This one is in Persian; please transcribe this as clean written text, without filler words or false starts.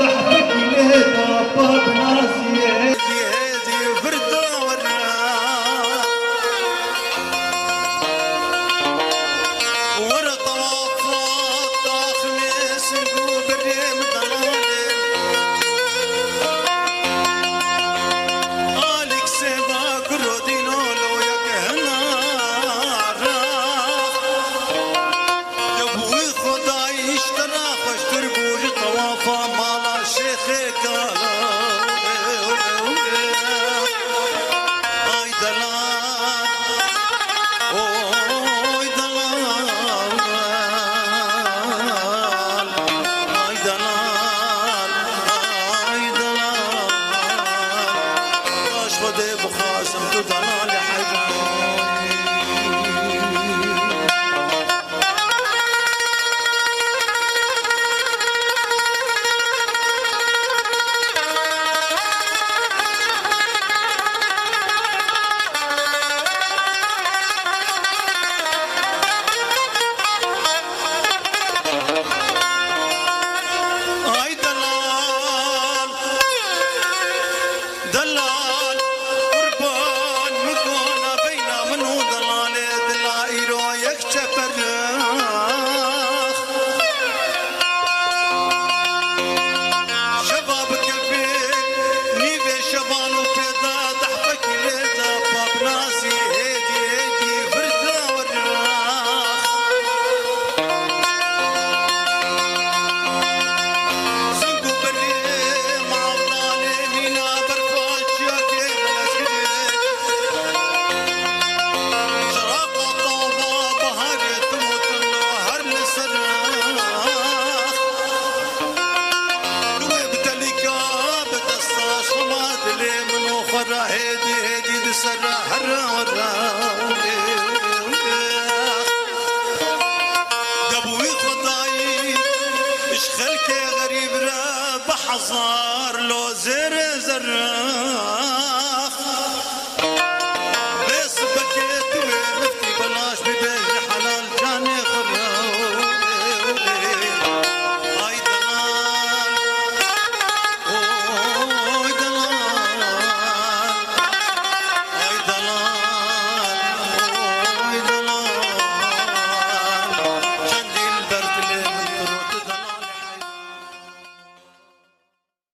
ضحكك ليدا باب ناسي هادي فردا ورا طوافات خميس نقوب الريم ضلالي آلك سيبا كرو دينولو يك هنار يبوي خداي اشترى خشتر بوج طوافا مالا شيخي كالا اي دلال اوي دلال اي دلال اي دلال باش خدي بخاسم تو دلال يا حيوان اي دلال دلال قربان مكونا بينا منو دلال دلائرو يكتفر شباب قلبي نيبي شبانو بيضا ضحكك ليدا باب ناسي هيدي هيدي فردا والراخ زنقو بري مع الظالمين برفاج ياكي ملاسكريك شراقة طوبة بهارت موتنو هر لسراخ لوي بتليكا بتستاش خماد لي منو خرا هيدي هيدي دسرا هرا ورا دبوي خداي اش خلكي غريب را بحزار لو زر زر